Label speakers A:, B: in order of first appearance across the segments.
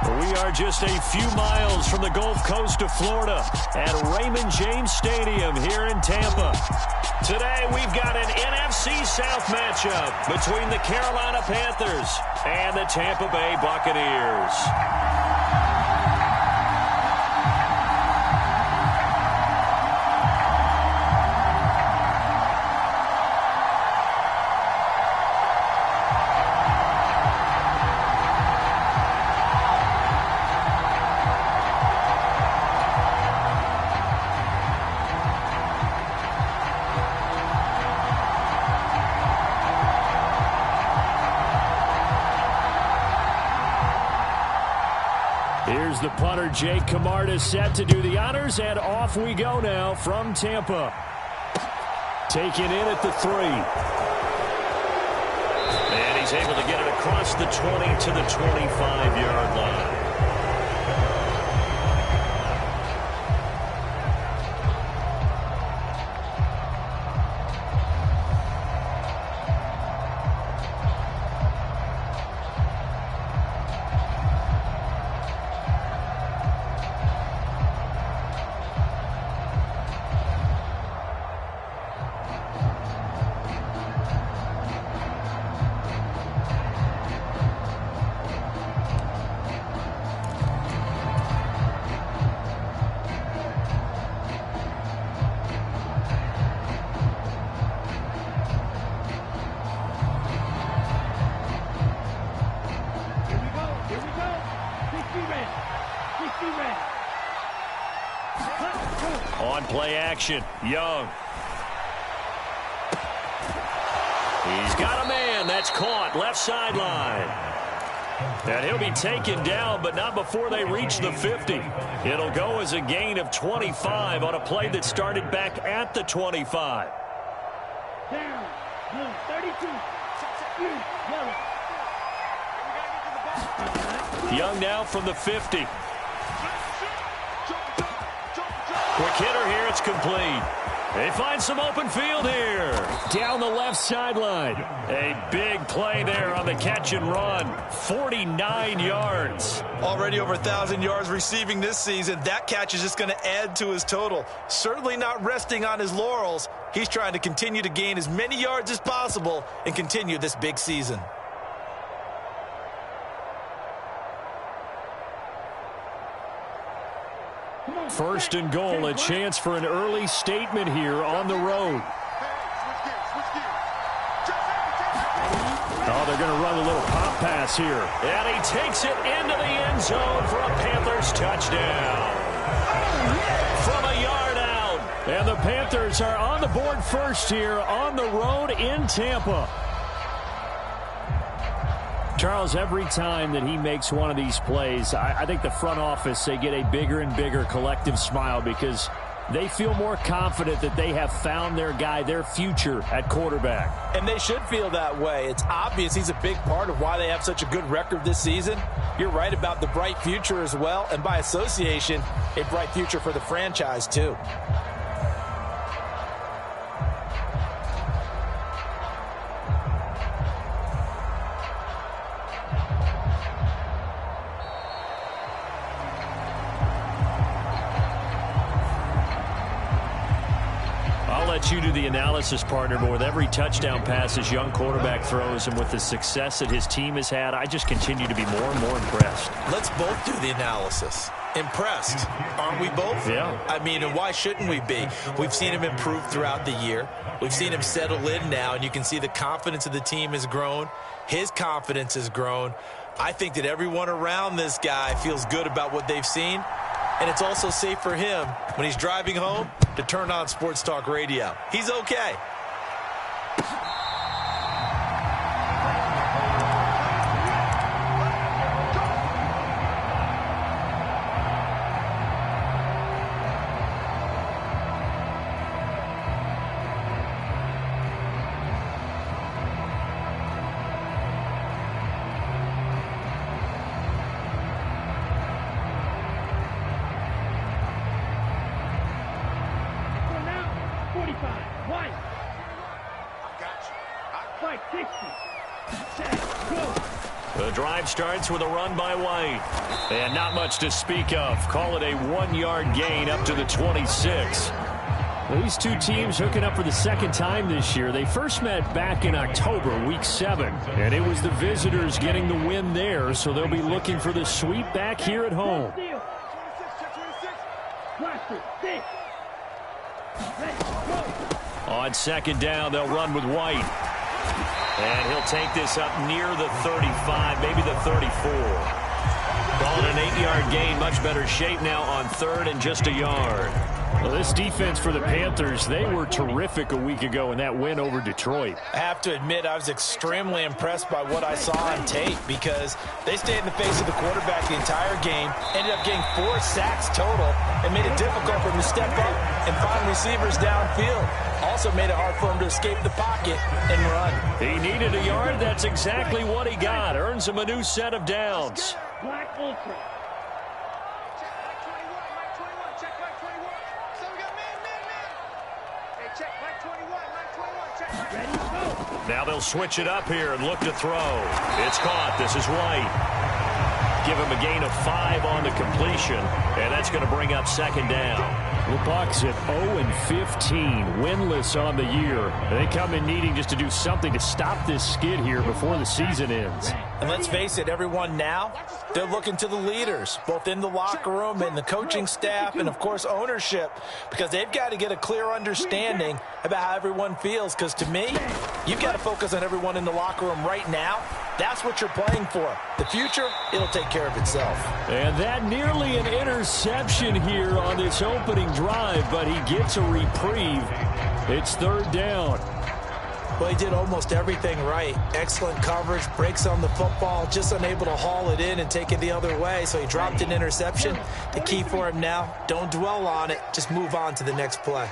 A: We are just a few miles from the Gulf Coast of Florida at Raymond James Stadium here in Tampa. Today we've got an NFC South matchup between the Carolina Panthers and the Tampa Bay Buccaneers. Here's the punter, Jake Camarda, set to do the honors, and off we go now from Tampa. Taken in at the 3. And he's able to get it across the 20 to the 25-yard line. On play action, Young. He's got a man. That's caught. Left sideline. And he'll be taken down, but not before they reach the 50. It'll go as a gain of 25 on a play that started back at the 25.
B: Down. 32.
A: Young now from the 50. Quick hitter here. It's complete. They find some open field here. Down the left sideline. A big play there on the catch and run. 49 yards.
C: Already over 1,000 yards receiving this season. That catch is just going to add to his total. Certainly not resting on his laurels. He's trying to continue to gain as many yards as possible and continue this big season.
A: First and goal, a chance for an early statement here on the road. Oh, they're going to run a little pop pass here. And he takes it into the end zone for a Panthers touchdown. From a yard out. And the Panthers are on the board first here on the road in Tampa. Charles, every time that he makes one of these plays, I think the front office, they get a bigger and bigger collective smile because they feel more confident that they have found their guy, their future at quarterback.
C: And they should feel that way. It's obvious he's a big part of why they have such a good record this season. You're right about the bright future as well, and by association, a bright future for the franchise too.
A: You do the analysis, partner, but with every touchdown pass his young quarterback throws and with the success that his team has had, I just continue to be more and more impressed.
C: Let's both do the analysis. Impressed, aren't we both?
A: Yeah.
C: I mean, and why shouldn't we be? We've seen him improve throughout the year. We've seen him settle in now, and you can see the confidence of the team has grown. His confidence has grown. I think that everyone around this guy feels good about what they've seen. And it's also safe for him when he's driving home to turn on Sports Talk Radio. He's okay.
A: The drive starts with a run by White. And not much to speak of. Call it a 1-yard gain up to the 26.
D: These two teams hooking up for the second time this year. They first met back in October, week 7. And it was the visitors getting the win there, so they'll be looking for the sweep back here at home.
A: On second down, they'll run with White. And he'll take this up near the 35, maybe the 34. Calling an 8-yard gain, much better shape now on third and just a yard.
D: Well, this defense for the Panthers, they were terrific a week ago in that win over Detroit.
C: I have to admit, I was extremely impressed by what I saw on tape because they stayed in the face of the quarterback the entire game, ended up getting 4 sacks total, and made it difficult for him to step up and find receivers downfield. Also made it hard for him to escape the pocket and run.
A: He needed a yard. That's exactly what he got. Earns him a new set of downs.
B: Black Ultra.
A: Now they'll switch it up here and look to throw. It's caught. This is White. Give him a gain of 5 on the completion, and that's going to bring up second down.
D: The Bucs at 0-15, winless on the year. They come in needing just to do something to stop this skid here before the season ends.
C: And let's face it, everyone now, they're looking to the leaders, both in the locker room and the coaching staff and, of course, ownership, because they've got to get a clear understanding about how everyone feels. Because to me, you've got to focus on everyone in the locker room right now. That's what you're playing for. The future, it'll take care of itself.
D: And that nearly an interception here on this opening drive, but he gets a reprieve. It's third down.
C: Well, he did almost everything right. Excellent coverage, breaks on the football, just unable to haul it in and take it the other way. So he dropped an interception. The key for him now, don't dwell on it. Just move on to the next play.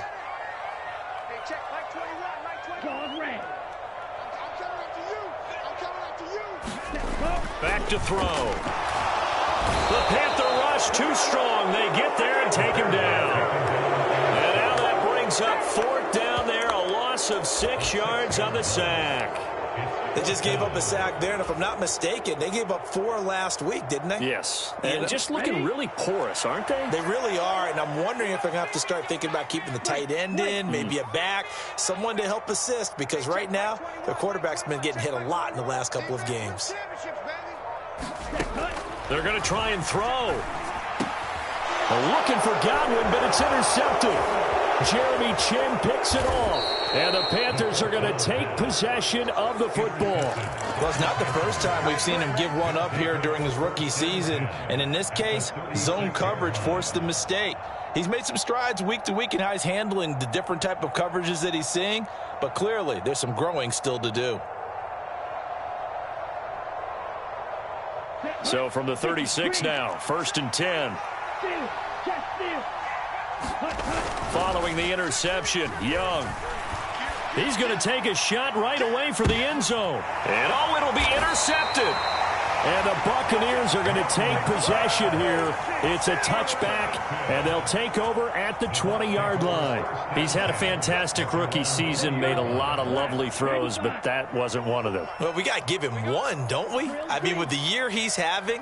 A: Back to throw. The Panther rush too strong. They get there and take him down. And now that brings up fourth down there. A loss of 6 yards on the sack.
C: They just gave up a sack there, and if I'm not mistaken, they gave up 4 last week, didn't they?
D: Yes. And just looking really porous, aren't they?
C: They really are, and I'm wondering if they're going to have to start thinking about keeping the tight end in, maybe a back, someone to help assist, because right now, their quarterback's been getting hit a lot in the last couple of games.
A: They're going to try and throw.
D: Looking for Godwin, but it's intercepted. Jeremy Chin picks it off. And the Panthers are going to take possession of the football.
C: Well, it's not the first time we've seen him give one up here during his rookie season. And in this case, zone coverage forced the mistake. He's made some strides week to week in how he's handling the different type of coverages that he's seeing. But clearly, there's some growing still to do.
A: So from the 36 now, 1st and 10. Following the interception, Young. He's going to take a shot right away for the end zone. And oh, it'll be intercepted. And the Buccaneers are going to take possession here. It's a touchback, and they'll take over at the 20-yard line.
D: He's had a fantastic rookie season, made a lot of lovely throws, but that wasn't one of them.
C: Well, we got to give him one, don't we? I mean, with the year he's having,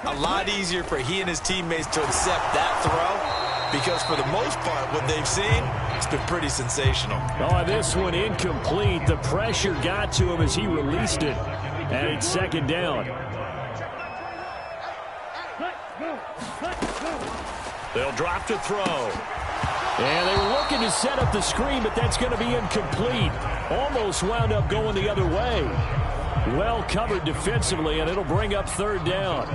C: a lot easier for he and his teammates to accept that throw. Because for the most part, what they've seen, it's been pretty sensational.
D: Oh, this one incomplete. The pressure got to him as he released it. And it's second down.
A: They'll drop to throw.
D: And they were looking to set up the screen, but that's going to be incomplete. Almost wound up going the other way. Well covered defensively, and it'll bring up third down.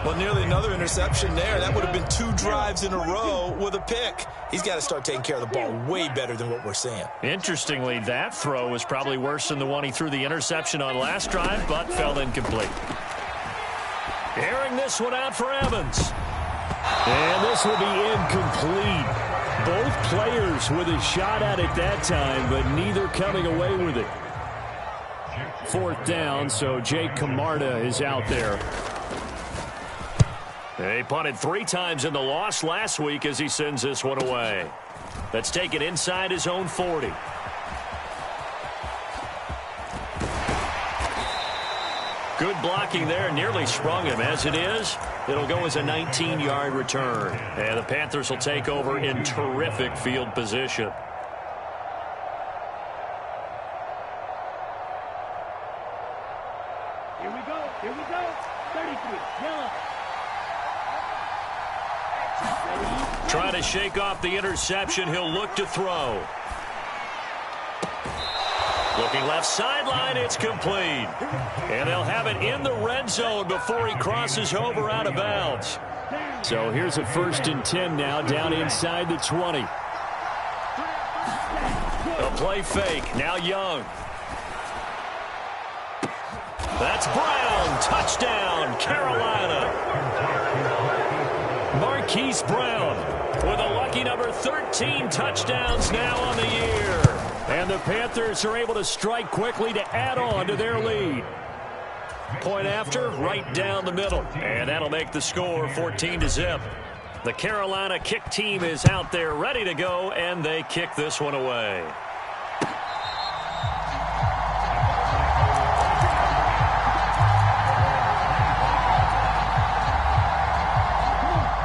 C: Well, nearly another interception there. That would have been 2 drives in a row with a pick. He's got to start taking care of the ball way better than what we're seeing.
D: Interestingly, that throw was probably worse than the one he threw the interception on last drive, but fell incomplete.
A: Airing this one out for Evans.
D: And this will be incomplete. Both players with a shot at it that time, but neither coming away with it. Fourth down, so Jake Camarda is out there.
A: They punted 3 times in the loss last week as he sends this one away. That's taken inside his own 40. Good blocking there. Nearly sprung him. As it is, it'll go as a 19-yard return. And the Panthers will take over in terrific field position.
B: Here we go. 33, yellow.
A: Trying to shake off the interception. He'll look to throw. Looking left sideline, it's complete. And they'll have it in the red zone before he crosses over out of bounds.
D: So here's a 1st and 10 now, down inside the 20.
A: A play fake, now Young. That's Brown, touchdown, Carolina. Marquise Brown with a lucky number 13 touchdowns now on the year.
D: And the Panthers are able to strike quickly to add on to their lead.
A: Point after, right down the middle. And that'll make the score 14-0. The Carolina kick team is out there ready to go, and they kick this one away.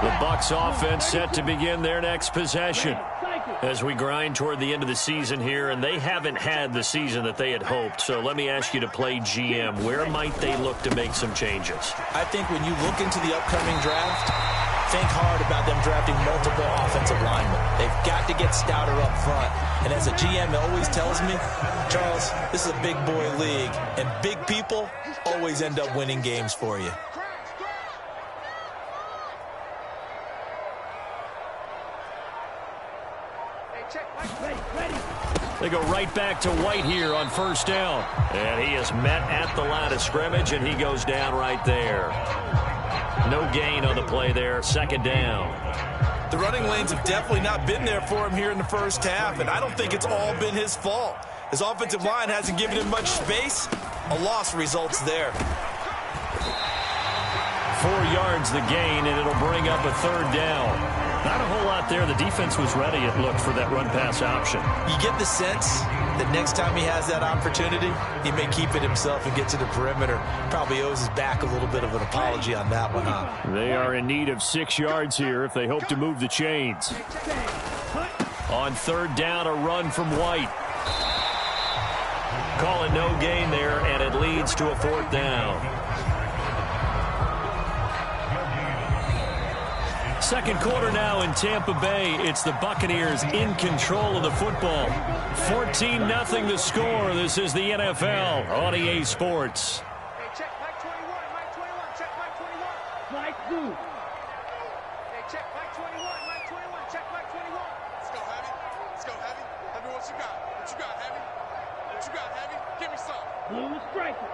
A: The Bucs offense set to begin their next possession as we grind toward the end of the season here, and they haven't had the season that they had hoped. So let me ask you to play GM. Where might they look to make some changes?
C: I think when you look into the upcoming draft, think hard about them drafting multiple offensive linemen. They've got to get stouter up front. And as a GM, it always tells me, Charles, this is a big boy league, and big people always end up winning games for you.
A: They go right back to White here on 1st down. And he is met at the line of scrimmage, and he goes down right there. No gain on the play there. 2nd down.
C: The running lanes have definitely not been there for him here in the first half, and I don't think it's all been his fault. His offensive line hasn't given him much space. A loss results there.
A: 4 yards the gain, and it'll bring up a 3rd down. Not a whole lot there. The defense was ready, it looked, for that run-pass option.
C: You get the sense that next time he has that opportunity, he may keep it himself and get to the perimeter. Probably owes his back a little bit of an apology on that one, huh?
D: They are in need of 6 yards here if they hope to move the chains.
A: On 3rd down, a run from White. Call it no gain there, and it leads to a 4th down. Second quarter now in Tampa Bay. It's the Buccaneers in control of the football. 14-0 the score. This is the NFL on EA Sports.
E: Hey, check Mike 21, Mike 21, check Mike 21.
B: Mike, do.
E: Hey, check Mike 21, Mike 21, check Mike 21. Let's go, Heavy. Let's go, Heavy. Heavy, what you got? What you got, Heavy? What you got, Heavy? Give me some.
B: Blue striker.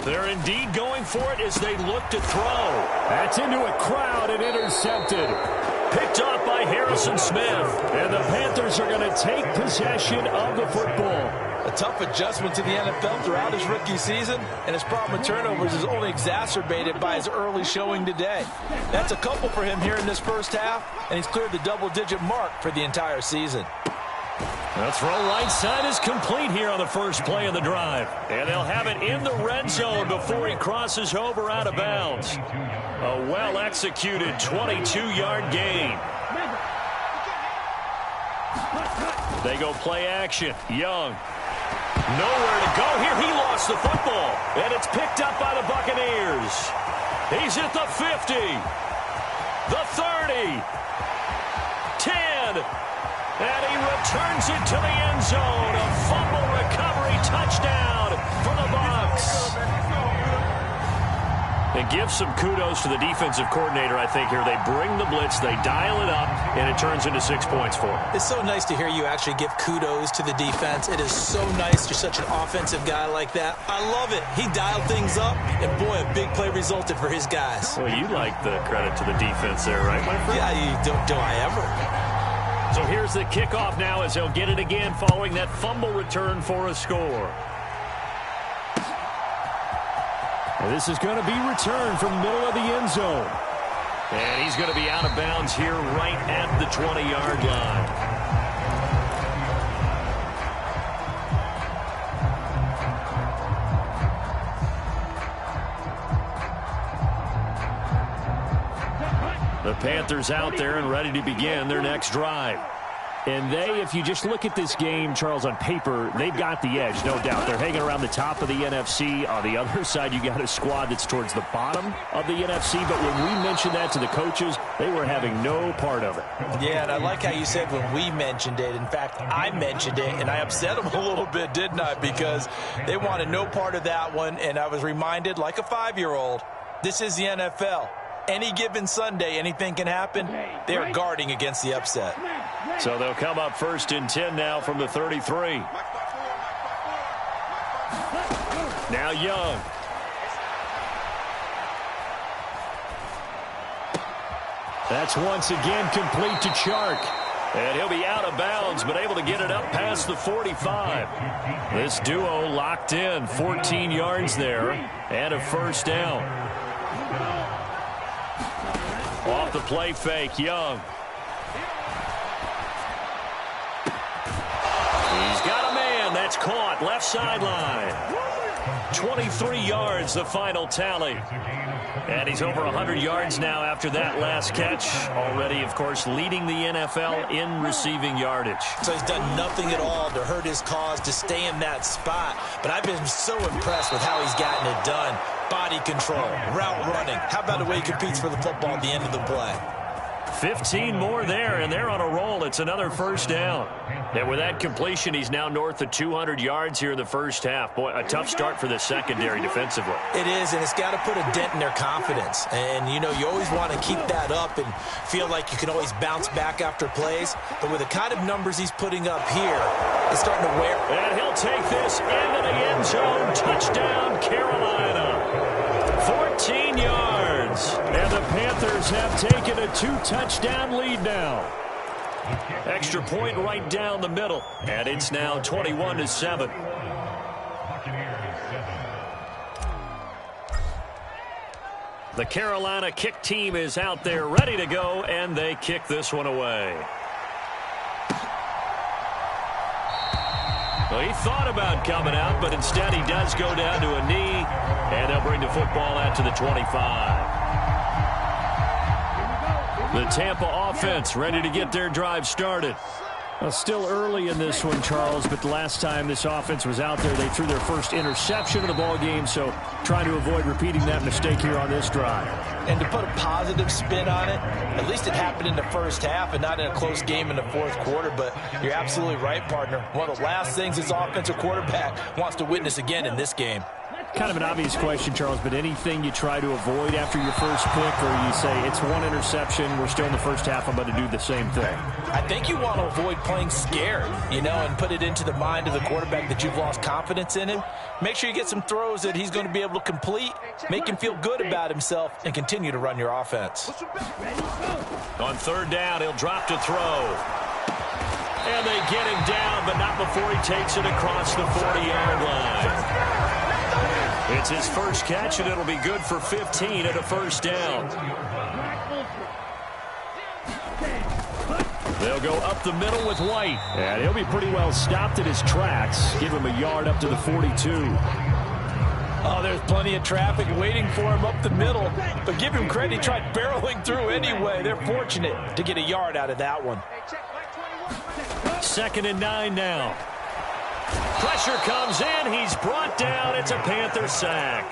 A: They're indeed going for it as they look to throw.
D: That's into a crowd and intercepted.
A: Picked off by Harrison Smith.
D: And the Panthers are going to take possession of the football.
C: A tough adjustment to the NFL throughout his rookie season, and his problem with turnovers is only exacerbated by his early showing today. That's a couple for him here in this first half, and he's cleared the double-digit mark for the entire season.
A: The throw right side is complete here on the first play of the drive. And they'll have it in the red zone before he crosses over out of bounds. A well-executed 22-yard gain. They go play action. Young. Nowhere to go here. He lost the football. And it's picked up by the Buccaneers. He's at the 50. The 30. 10. And he returns it to the end zone. A fumble recovery touchdown for the Bucs. And give some kudos to the defensive coordinator, I think, here. They bring the blitz, they dial it up, and it turns into 6 points for them.
C: It's so nice to hear you actually give kudos to the defense. It is so nice. You're such an offensive guy like that. I love it. He dialed things up, and boy, a big play resulted for his guys.
A: Well, you like the credit to the defense there, right, my friend?
C: Yeah, do I ever?
A: So here's the kickoff now as they'll get it again following that fumble return for a score.
D: And this is going to be returned from the middle of the end zone.
A: And he's going to be out of bounds here right at the 20-yard line.
D: Panthers out there and ready to begin their next drive. And they, if you just look at this game, Charles, on paper, they've got the edge, no doubt. They're hanging around the top of the NFC. On the other side, you got a squad that's towards the bottom of the NFC. But when we mentioned that to the coaches, they were having no part of it.
C: Yeah, and I like how you said when we mentioned it. In fact, I mentioned it, and I upset them a little bit, didn't I? Because they wanted no part of that one, and I was reminded, like a 5-year-old, this is the NFL. Any given Sunday, anything can happen. They're guarding against the upset.
D: So they'll come up 1st and 10 now from the 33. Now Young. That's once again complete to Chark. And he'll be out of bounds, but able to get it up past the 45. This duo locked in, 14 yards there, and a first down. Off the play fake, Young. He's got a man. That's caught. Left sideline. 23 yards, the final tally. And he's over 100 yards now after that last catch. Already, of course, leading the NFL in receiving yardage.
C: So he's done nothing at all to hurt his cause, to stay in that spot. But I've been so impressed with how he's gotten it done. Body control, route running. How about the way he competes for the football at the end of the play?
D: 15 more there, and they're on a roll. It's another first down. And with that completion, he's now north of 200 yards here in the first half. Boy, a tough start for the secondary defensively.
C: It is, and it's got to put a dent in their confidence. And, you know, you always want to keep that up and feel like you can always bounce back after plays. But with the kind of numbers he's putting up here, it's starting to wear.
D: And he'll take this into the end zone. Touchdown, Carolina. 14 yards. And the Panthers have taken a 2-touchdown lead now. Extra point right down the middle. And it's now 21-7. The Carolina kick team is out there ready to go, and they kick this one away. Well, he thought about coming out, but instead he does go down to a knee, and they'll bring the football out to the 25. The Tampa offense ready to get their drive started. Well, still early in this one, Charles, but the last time this offense was out there, they threw their first interception of the ball game, so trying to avoid repeating that mistake here on this drive.
C: And to put a positive spin on it, at least it happened in the first half and not in a close game in the fourth quarter, but you're absolutely right, partner. One of the last things this offensive quarterback wants to witness again in this game.
D: Kind of an obvious question, Charles, but anything you try to avoid after your first pick, or you say it's one interception, we're still in the first half, I'm going to do the same thing?
C: I think you want to avoid playing scared, you know, and put it into the mind of the quarterback that you've lost confidence in him. Make sure you get some throws that he's going to be able to complete, make him feel good about himself, and continue to run your offense.
D: On third down, he'll drop to throw. And they get him down, but not before he takes it across the 40-yard line. It's his first catch, and it'll be good for 15 at a first down. They'll go up the middle with White. And he'll be pretty well stopped at his tracks. Give him a yard up to the 42.
C: Oh, there's plenty of traffic waiting for him up the middle. But give him credit, he tried barreling through anyway. They're fortunate to get a yard out of that one.
D: 2nd and 9 now. Pressure comes in. He's brought down. It's a Panther sack.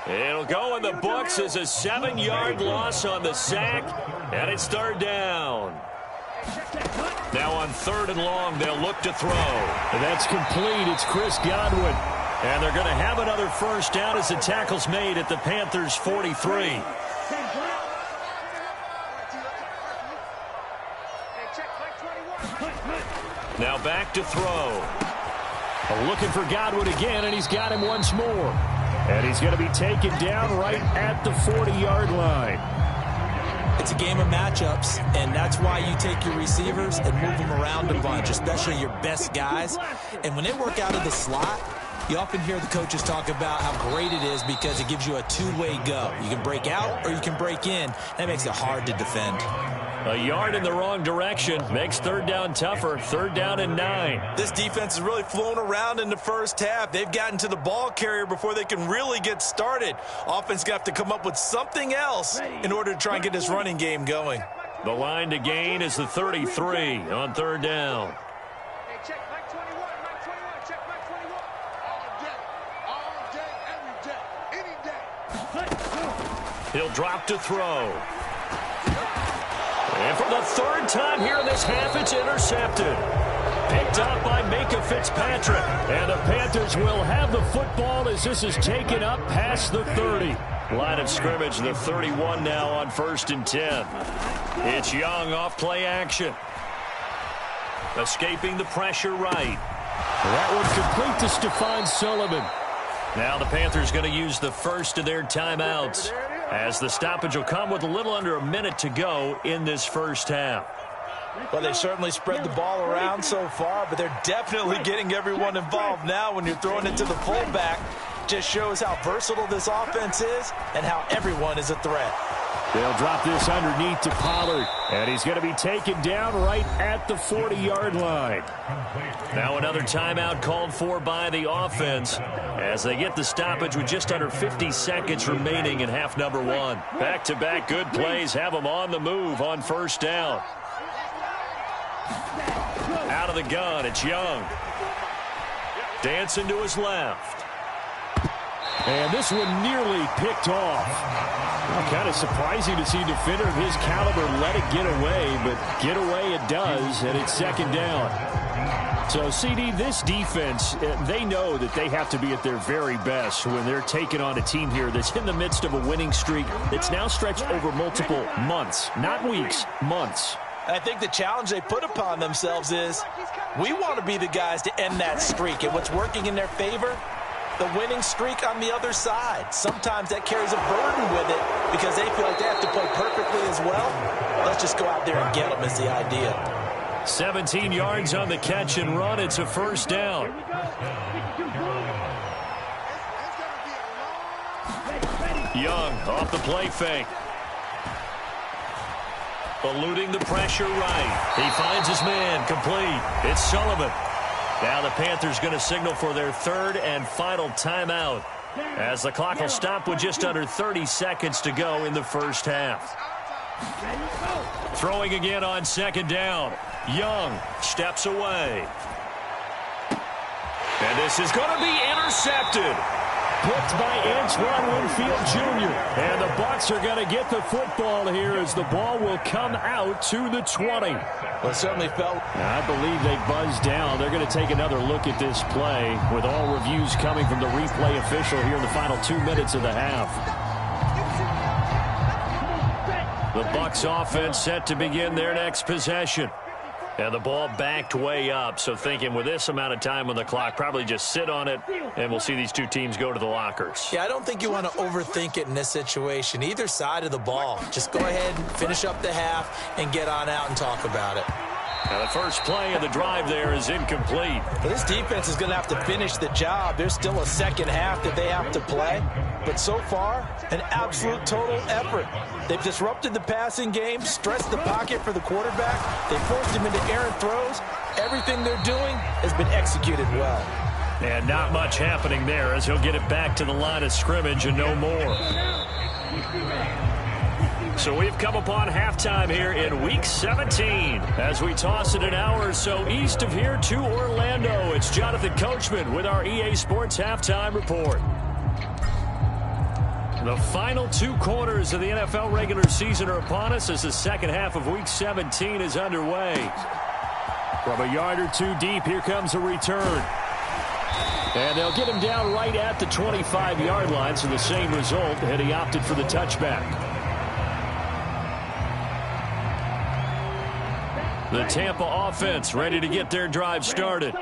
D: It'll go in the books as a 7-yard loss on the sack, and it's third down. Now on 3rd and long, they'll look to throw. And that's complete. It's Chris Godwin. And they're going to have another first down as the tackle's made at the Panthers' 43. Now back to throw. Looking for Godwin again, and he's got him once more. And he's going to be taken down right at the 40-yard line.
C: It's a game of matchups, and that's why you take your receivers and move them around a bunch, especially your best guys. And when they work out of the slot, you often hear the coaches talk about how great it is because it gives you a two-way go. You can break out or you can break in. That makes it hard to defend.
D: A yard in the wrong direction makes third down tougher. Third down and 9.
C: This defense is really flown around in the first half. They've gotten to the ball carrier before they can really get started. Offense going to have to come up with something else in order to try and get this running game going.
D: The line to gain is the 33 on third down.
E: Hey, check Mike 21, Mike 21, check Mike 21. All day, every day, any day.
D: He'll drop to throw. And for the third time here in this half, it's intercepted. Picked up by Micah Fitzpatrick. And the Panthers will have the football as this is taken up past the 30. Line of scrimmage, the 31 now on 1st and 10. It's Young off play action. Escaping the pressure right. That one complete to Stephon Sullivan. Now the Panthers going to use the first of their timeouts, as the stoppage will come with a little under a minute to go in this first half.
C: Well, they certainly spread the ball around so far, but they're definitely getting everyone involved now when you're throwing it to the fullback. Just shows how versatile this offense is and how everyone is a threat.
D: They'll drop this underneath to Pollard, and he's going to be taken down right at the 40-yard line. Now another timeout called for by the offense as they get the stoppage with just under 50 seconds remaining in half number 1. Back-to-back good plays have them on the move on first down. Out of the gun, it's Young. Dancing to his left. And this one nearly picked off. Well, kind of surprising to see a defender of his caliber let it get away, but get away it does, and it's second down. So, CD, this defense, they know that they have to be at their very best when they're taking on a team here that's in the midst of a winning streak that's now stretched over multiple months, not weeks, months.
C: I think the challenge they put upon themselves is we want to be the guys to end that streak, and what's working in their favor, the winning streak on the other side. Sometimes that carries a burden with it because they feel like they have to play perfectly as well. Let's just go out there and get them is the idea.
D: 17 yards on the catch and run. It's a first down. Young off the play fake. Eluding the pressure right. He finds his man complete. It's Sullivan. Now the Panthers going to signal for their third and final timeout as the clock will stop with just under 30 seconds to go in the first half. Throwing again on second down. Young steps away. And this is going to be intercepted. Picked by Antoine Winfield Jr. And the Bucs are going to get the football here as the ball will come out to the 20.
C: Well, it certainly felt.
D: I believe they buzzed down. They're going to take another look at this play with all reviews coming from the replay official here in the final 2 minutes of the half. The Bucs offense set to begin their next possession. And the ball backed way up, so thinking with this amount of time on the clock, probably just sit on it, and we'll see these two teams go to the lockers.
C: Yeah, I don't think you want to overthink it in this situation. Either side of the ball. Just go ahead and finish up the half and get on out and talk about it.
D: Now the first play of the drive there is incomplete.
C: Well, this defense is going to have to finish the job. There's still a second half that they have to play. But so far, an absolute total effort. They've disrupted the passing game, stressed the pocket for the quarterback. They forced him into errant throws. Everything they're doing has been executed well.
D: And not much happening there as he'll get it back to the line of scrimmage and no more. So we've come upon halftime here in Week 17 as we toss it an hour or so east of here to Orlando. It's Jonathan Coachman with our EA Sports Halftime Report. The final 2 quarters of the NFL regular season are upon us as the second half of Week 17 is underway. From a yard or 2 deep, here comes a return. And they'll get him down right at the 25-yard line, so the same result, and he opted for the touchback. The Tampa offense ready to get their drive started.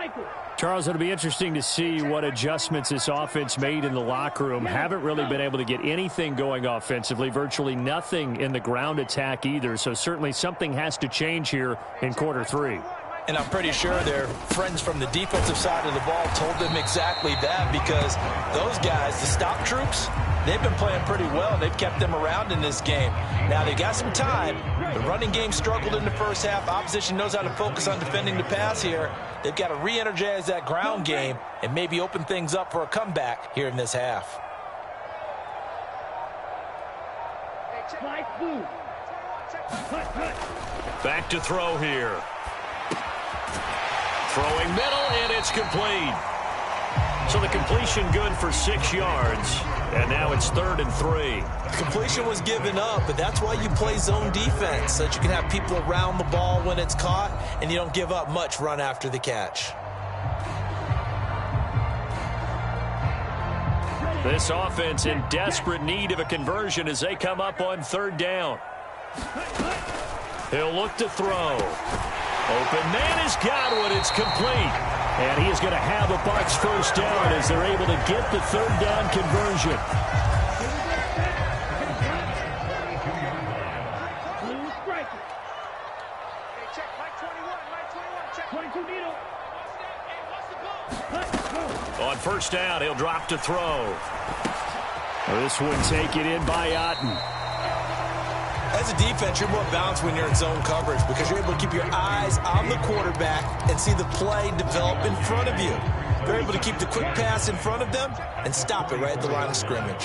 D: Charles, it'll be interesting to see what adjustments this offense made in the locker room. Haven't really been able to get anything going offensively, virtually nothing in the ground attack either. So certainly something has to change here in quarter 3.
C: And I'm pretty sure their friends from the defensive side of the ball told them exactly that, because those guys, the stop troops, they've been playing pretty well. They've kept them around in this game. Now, they got some time. The running game struggled in the first half. Opposition knows how to focus on defending the pass here. They've got to re-energize that ground game and maybe open things up for a comeback here in this half.
A: Back to throw here. Throwing middle, and it's complete. So the completion good for 6 yards, and now it's 3rd and 3.
C: The completion was given up, but that's why you play zone defense, so that you can have people around the ball when it's caught, and you don't give up much run after the catch.
D: This offense in desperate need of a conversion as they come up on 3rd down. He'll look to throw. Open man has got one. It's complete. And he is going to have the Bucs first down as they're able to get the 3rd down conversion. On 1st down, he'll drop to throw. This one taken in by Otten.
C: As a defense, you're more balanced when you're in zone coverage because you're able to keep your eyes on the quarterback and see the play develop in front of you. They're able to keep the quick pass in front of them and stop it right at the line of scrimmage.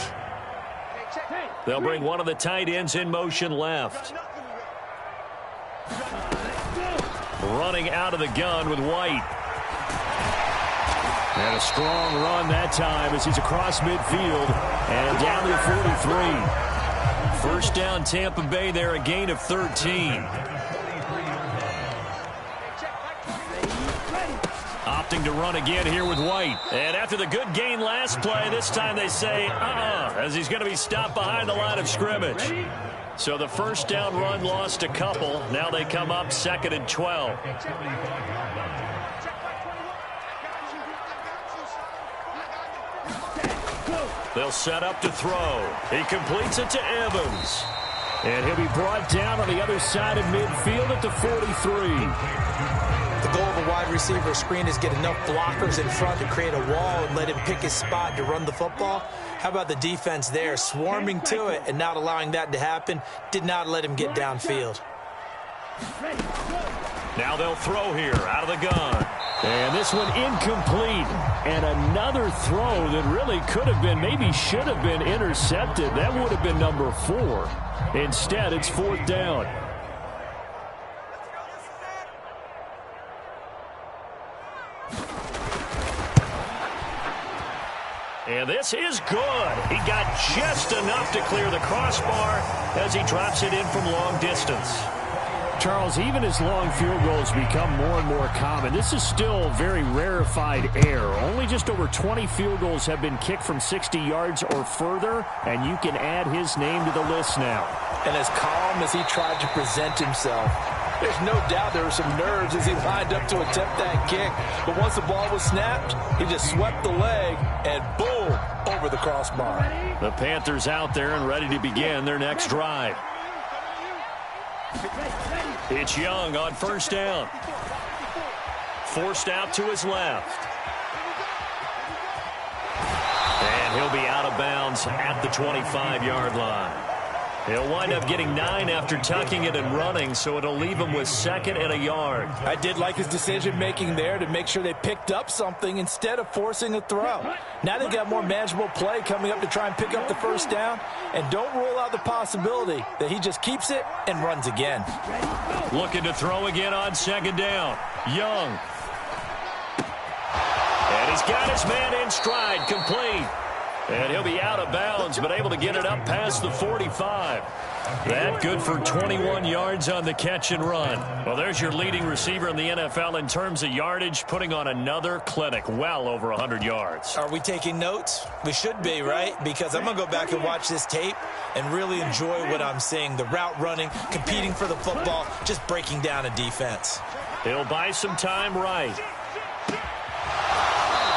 D: They'll bring one of the tight ends in motion left. Running out of the gun with White. And a strong run that time as he's across midfield and down to the 43. First down, Tampa Bay there, a gain of 13. Opting to run again here with White. And after the good gain last play, this time they say, as he's going to be stopped behind the line of scrimmage. So the first down run lost a couple. Now they come up 2nd and 12. They'll set up to throw. He completes it to Evans. And he'll be brought down on the other side of midfield at the 43.
C: The goal of a wide receiver screen is get enough blockers in front to create a wall and let him pick his spot to run the football. How about the defense there, swarming to it and not allowing that to happen? Did not let him get downfield.
D: Now they'll throw here out of the gun. And this one incomplete. And another throw that really could have been, maybe should have been intercepted. That would have been number 4. Instead, it's 4th down. And this is good. He got just enough to clear the crossbar as he drops it in from long distance. Charles, even as long field goals become more and more common, this is still very rarefied air. Only just over 20 field goals have been kicked from 60 yards or further, and you can add his name to the list now.
C: And as calm as he tried to present himself, there's no doubt there were some nerves as he lined up to attempt that kick. But once the ball was snapped, he just swept the leg and boom, over the crossbar.
D: The Panthers out there and ready to begin their next drive. It's Young on 1st down. Forced out to his left. And he'll be out of bounds at the 25-yard line. He'll wind up getting 9 after tucking it and running, so it'll leave him with 2nd and a yard.
C: I did like his decision-making there to make sure they picked up something instead of forcing a throw. Now they've got more manageable play coming up to try and pick up the first down, and don't rule out the possibility that he just keeps it and runs again.
D: Looking to throw again on 2nd down. Young. And he's got his man in stride, complete. And he'll be out of bounds, but able to get it up past the 45. That good for 21 yards on the catch and run. Well, there's your leading receiver in the NFL in terms of yardage, putting on another clinic, well over 100 yards.
C: Are we taking notes? We should be, right? Because I'm going to go back and watch this tape and really enjoy what I'm seeing. The route running, competing for the football, just breaking down a defense.
D: He'll buy some time right.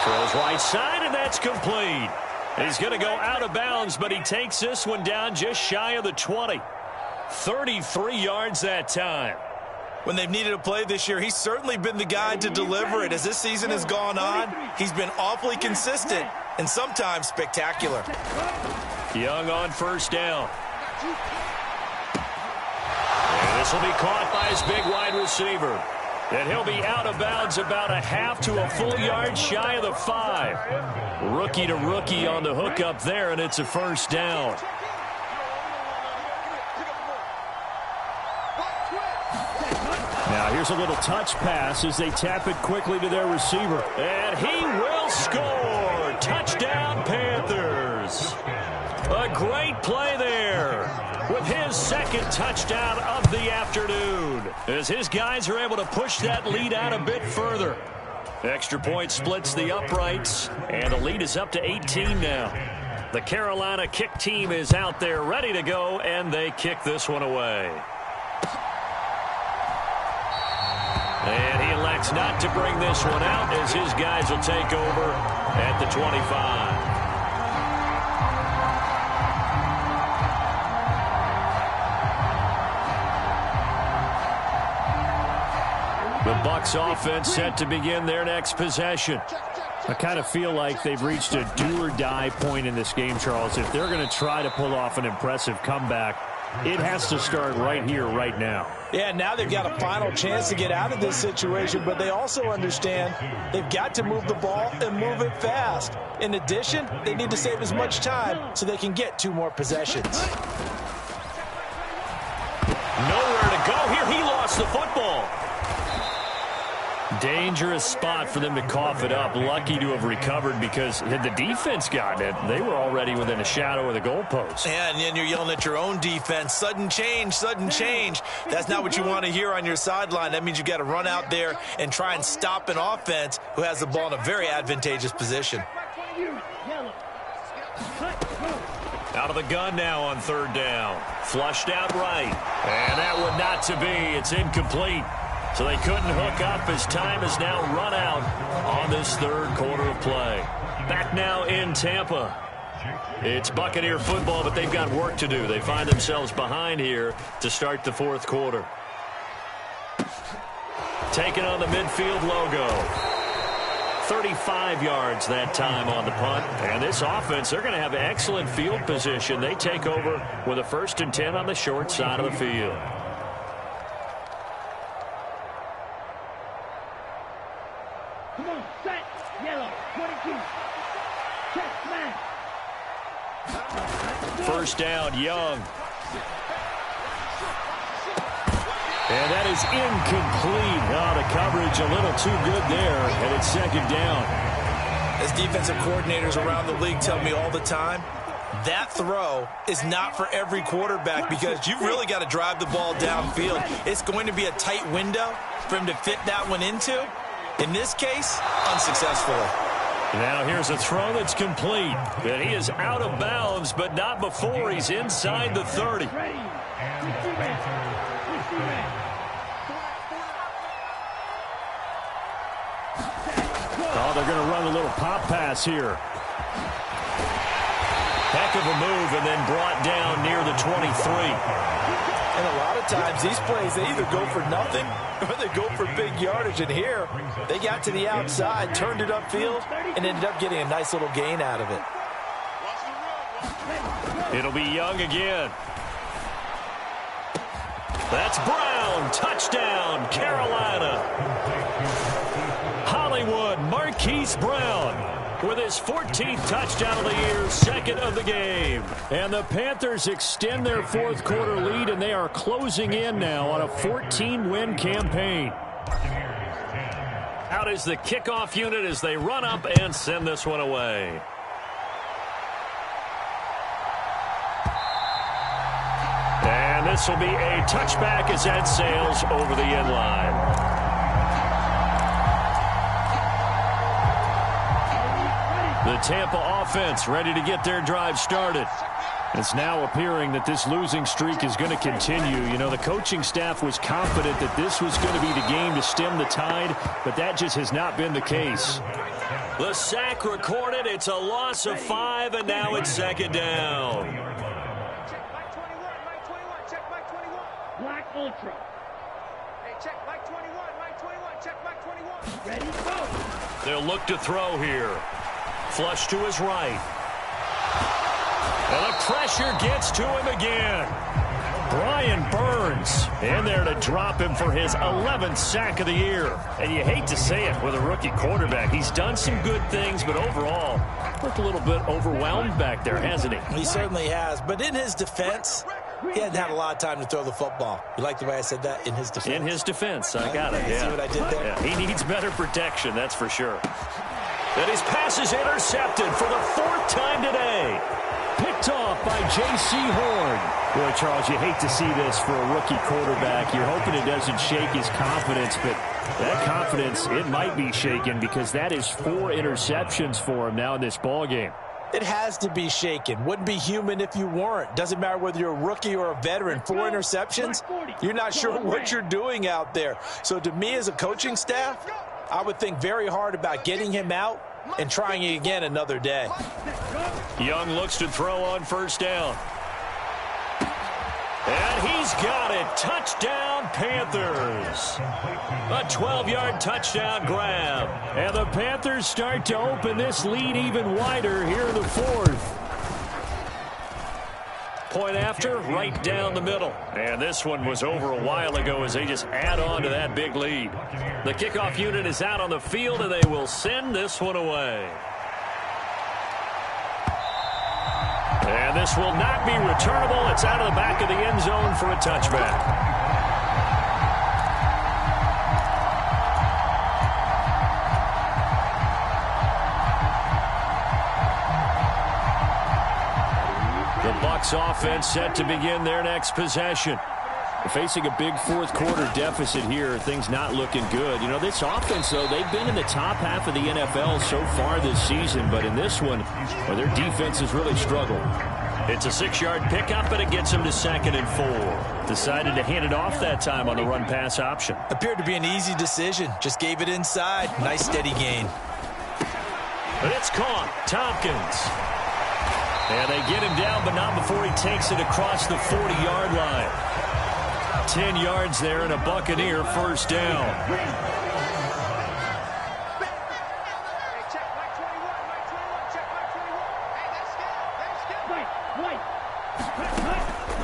D: Throws right side, and that's complete. He's going to go out of bounds, but he takes this one down just shy of the 20. 33 yards that time.
C: When they've needed a play this year, he's certainly been the guy to deliver it. As this season has gone on, he's been awfully consistent and sometimes spectacular.
D: Young on first down. And this will be caught by his big wide receiver. And he'll be out of bounds about a half to a full yard shy of the 5. Rookie to rookie on the hook up there, and it's a first down. Now here's a little touch pass as they tap it quickly to their receiver. And he will score. Touchdown, Panthers. A great play there with his second touchdown of the afternoon as his guys are able to push that lead out a bit further. Extra point splits the uprights, and the lead is up to 18 now. The Carolina kick team is out there ready to go, and they kick this one away. And he elects not to bring this one out as his guys will take over at the 25. The Bucs offense set to begin their next possession. I kind of feel like they've reached a do-or-die point in this game, Charles. If they're going to try to pull off an impressive comeback, it has to start right here, right now.
C: Yeah, now they've got a final chance to get out of this situation, but they also understand they've got to move the ball and move it fast. In addition, they need to save as much time so they can get 2 more possessions.
D: Nowhere to go here. He lost the football. Dangerous spot for them to cough it up. Lucky to have recovered because had the defense gotten it, they were already within a shadow of the goalpost.
C: Yeah, and then you're yelling at your own defense. Sudden change, sudden change. That's not what you want to hear on your sideline. That means you got to run out there and try and stop an offense who has the ball in a very advantageous position.
D: Out of the gun now on third down. Flushed out right. And that one not to be. It's incomplete. So they couldn't hook up as time has now run out on this third quarter of play. Back now in Tampa. It's Buccaneer football, but they've got work to do. They find themselves behind here to start the fourth quarter. Taking on the midfield logo. 35 yards that time on the punt. And this offense, they're going to have excellent field position. They take over with a 1st and 10 on the short side of the field.
B: Come on, set, yellow, 22. Check, smash.
D: First down, Young. And that is incomplete. Oh, the coverage a little too good there, and it's second down.
C: As defensive coordinators around the league tell me all the time, that throw is not for every quarterback because you've really got to drive the ball downfield. It's going to be a tight window for him to fit that one into. In this case, unsuccessfully.
D: Now here's a throw that's complete. And he is out of bounds, but not before he's inside the 30. Oh, they're going to run a little pop pass here. Heck of a move and then brought down near the 23.
C: And a lot of times these plays, they either go for nothing or they go for big yardage. And here, they got to the outside, turned it upfield, and ended up getting a nice little gain out of it.
D: It'll be Young again. That's Brown. Touchdown, Carolina. Hollywood, Marquise Brown with his 14th touchdown of the year, 2nd of the game. And the Panthers extend their fourth quarter lead, and they are closing in now on a 14-win campaign. Out is the kickoff unit as they run up and send this one away. And this will be a touchback as that sails over the end line. The Tampa offense ready to get their drive started. It's now appearing that this losing streak is going to continue. You know, the coaching staff was confident that this was going to be the game to stem the tide, but that just has not been the case. The sack recorded. It's a loss of 5, and now it's second down.
B: Black Ultra.
E: Hey, check Mike 21, Mike 21, check Mike 21.
B: Ready, go.
D: They'll look to throw here. Flush to his right.
A: And the pressure gets to him again. Brian Burns in there to drop him for his 11th sack of the year. And you hate to say it with a rookie quarterback. He's done some good things, but overall, looked a little bit overwhelmed back there, hasn't he?
C: He certainly has. But in his defense, he hadn't had a lot of time to throw the football. You like the way I said that? In his defense?
A: In his defense. I got it.
C: Yeah. See what I did there?
A: Yeah, he needs better protection, that's for sure. And his pass is intercepted for the 4th time today. Picked off by J.C. Horn.
D: Boy, Charles, you hate to see this for a rookie quarterback. You're hoping it doesn't shake his confidence, but that confidence, it might be shaken because that is 4 interceptions for him now in this ballgame.
C: It has to be shaken. Wouldn't be human if you weren't. Doesn't matter whether you're a rookie or a veteran. 4 interceptions, you're not sure what you're doing out there. So to me as a coaching staff, I would think very hard about getting him out and trying it again another day.
A: Young looks to throw on first down. And he's got it. Touchdown, Panthers. A 12-yard touchdown grab.
D: And the Panthers start to open this lead even wider here in the 4th.
A: Point after, right down the middle. And this one was over a while ago as they just add on to that big lead. The kickoff unit is out on the field, and they will send this one away. And this will not be returnable. It's out of the back of the end zone for a touchback. The Bucs offense set to begin their next possession.
D: They're facing a big 4th quarter deficit here. Things not looking good. You know, this offense, though, they've been in the top half of the NFL so far this season. But in this one, well, their defense has really struggled.
A: It's a 6-yard pickup, and it gets them to 2nd and 4. Decided to hand it off that time on the run-pass option.
C: Appeared to be an easy decision. Just gave it inside. Nice steady gain.
A: But it's caught. Tompkins. And they get him down, but not before he takes it across the 40-yard line. 10 yards there and a Buccaneer first down.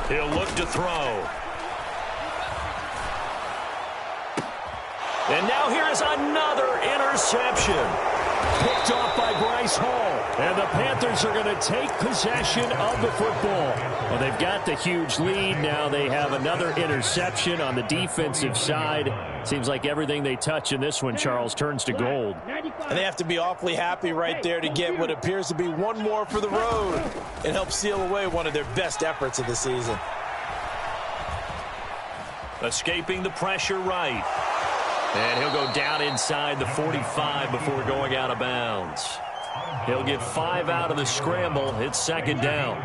A: He'll look to throw. And now here is another interception. Picked off by Bryce Hall.
D: And the Panthers are going to take possession of the football. Well, they've got the huge lead. Now they have another interception on the defensive side. Seems like everything they touch in this one, Charles, turns to gold.
C: And they have to be awfully happy right there to get what appears to be one more for the road and help seal away one of their best efforts of the season.
A: Escaping the pressure right. And he'll go down inside the 45 before going out of bounds. He'll get 5 out of the scramble. It's 2nd down.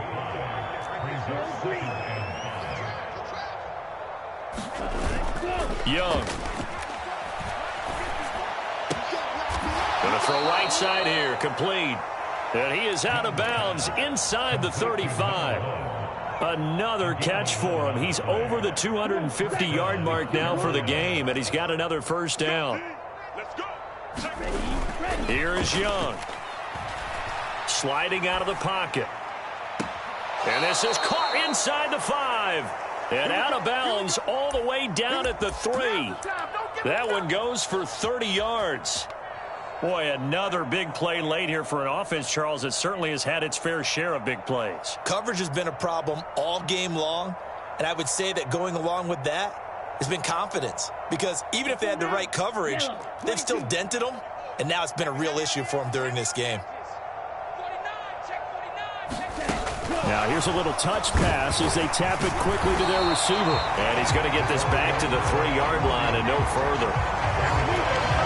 A: Young. Going to throw right side here. Complete. And he is out of bounds inside the 35. Another catch for him. He's over the 250-yard mark now for the game, and he's got another first down. Here is Young. Sliding out of the pocket. And this is caught inside the 5. And out of bounds all the way down at the 3. That one goes for 30 yards. Boy, another big play late here for an offense, Charles, that certainly has had its fair share of big plays.
C: Coverage has been a problem all game long, and I would say that going along with that has been confidence. Because even if they had the right coverage, they've still dented them, and now it's been a real issue for them during this game.
D: Now here's a little touch pass as they tap it quickly to their receiver.
A: And he's going to get this back to the 3-yard line and no further.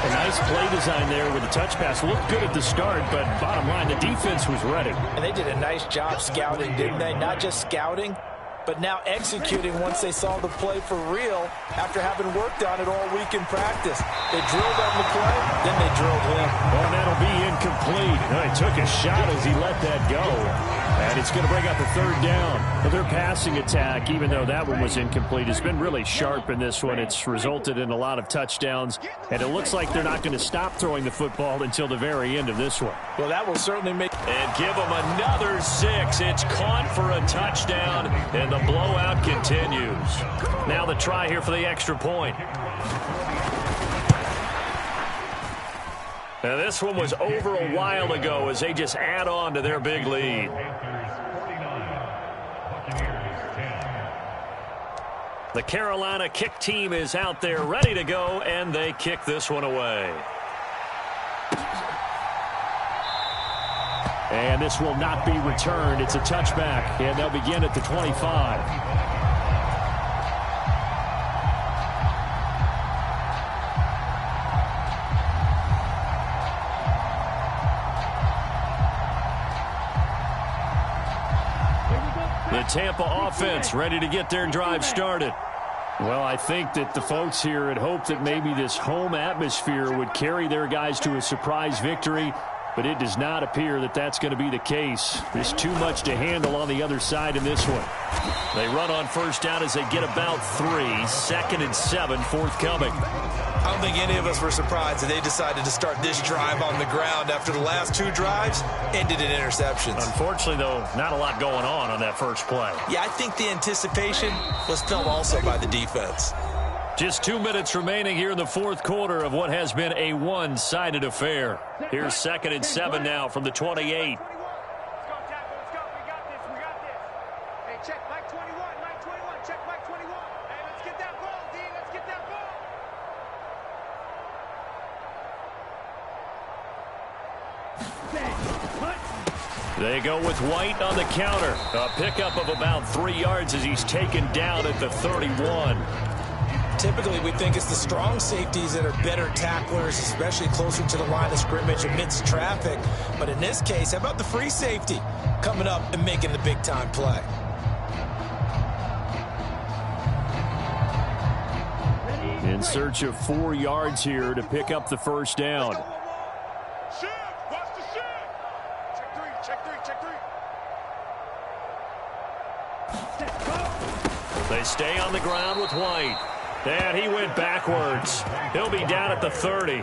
D: A nice play design there with the touch pass. Looked good at the start, but bottom line, the defense was ready.
C: And they did a nice job scouting, didn't they? Not just scouting, but now executing once they saw the play for real after having worked on it all week in practice. They drilled on the play, then they drilled in.
D: Well, that'll be incomplete. He took a shot as he let that go. And it's going to bring up a third down. But their passing attack, even though that one was incomplete, has been really sharp in this one. It's resulted in a lot of touchdowns. And it looks like they're not going to stop throwing the football until the very end of this one.
C: Well, that will certainly make...
A: And give them another 6. It's caught for a touchdown, and the blowout continues. Now the try here for the extra point. Now this one was over a while ago as they just add on to their big lead. The Carolina kick team is out there ready to go, and they kick this one away.
D: And this will not be returned. It's a touchback, and they'll begin at the 25. The Tampa offense ready to get their drive started. Well, I think that the folks here had hoped that maybe this home atmosphere would carry their guys to a surprise victory, but it does not appear that that's going to be the case. There's too much to handle on the other side in this one.
A: They run on first down as they get about 3. 2nd and 7 forthcoming.
C: I don't think any of us were surprised that they decided to start this drive on the ground after the last 2 drives ended in interceptions.
A: Unfortunately, though, not a lot going on that first play.
C: Yeah, I think the anticipation was felt also by the defense.
A: Just 2 minutes remaining here in the fourth quarter of what has been a one-sided affair. Here's 2nd and 7 now from the 28. They go with White on the counter. A pickup of about 3 yards as he's taken down at the 31.
C: Typically, we think it's the strong safeties that are better tacklers, especially closer to the line of scrimmage amidst traffic. But in this case, how about the free safety coming up and making the big-time play?
D: In search of 4 yards here to pick up the first down.
A: They stay on the ground with White. And he went backwards. He'll be down at the 30.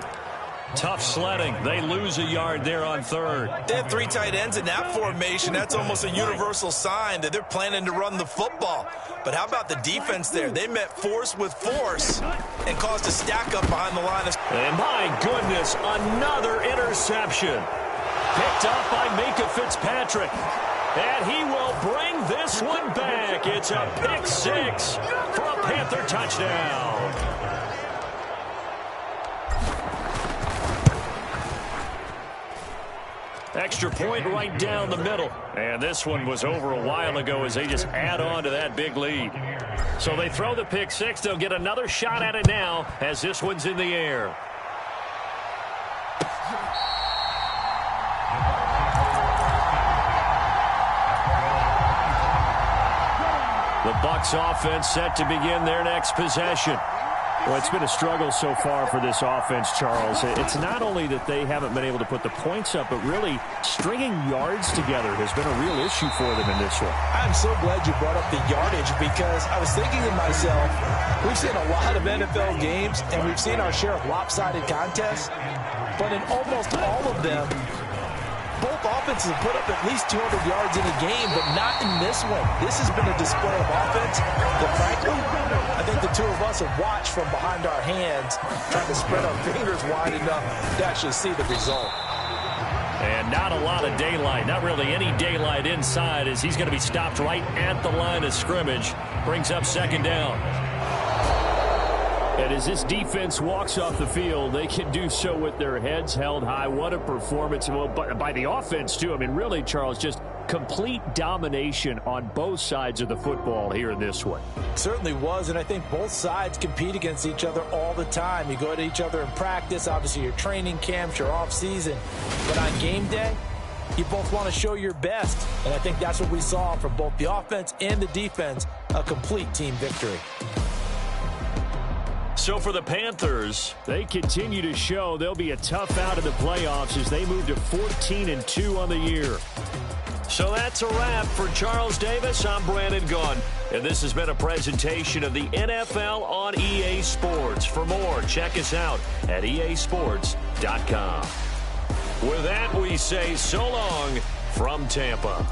A: Tough sledding. They lose a yard there on 3rd.
C: They have 3 tight ends in that formation. That's almost a universal sign that they're planning to run the football. But how about the defense there? They met force with force and caused a stack up behind the line.
A: And my goodness, another interception. Picked up by Minka Fitzpatrick. And he will bring this one back. It's a pick 6 for a Panther touchdown. Extra point right down the middle. And this one was over a while ago as they just add on to that big lead. So they throw the pick 6. They'll get another shot at it now as this one's in the air. The Bucs offense set to begin their next possession.
D: Well, it's been a struggle so far for this offense, Charles. It's not only that they haven't been able to put the points up, but really stringing yards together has been a real issue for them in this one.
C: I'm so glad you brought up the yardage because I was thinking to myself, we've seen a lot of NFL games and we've seen our share of lopsided contests, but in almost all of them, both offenses have put up at least 200 yards in a game, but not in this one. This has been a display of offense that, frankly, I think the two of us have watched from behind our hands, trying to spread our fingers wide enough to actually see the result.
A: And not a lot of daylight, not really any daylight inside as he's going to be stopped right at the line of scrimmage. Brings up 2nd down.
D: And as this defense walks off the field, they can do so with their heads held high. What a performance. Well, by the offense, too. I mean, really, Charles, just complete domination on both sides of the football here in this one.
C: It certainly was, and I think both sides compete against each other all the time. You go to each other in practice, obviously your training camps, your off-season. But on game day, you both want to show your best. And I think that's what we saw from both the offense and the defense, a complete team victory.
A: So for the Panthers,
D: they continue to show they'll be a tough out in the playoffs as they move to 14-2 on the year.
A: So that's a wrap. For Charles Davis, I'm Brandon Gunn. And this has been a presentation of the NFL on EA Sports. For more, check us out at easports.com. With that, we say so long from Tampa.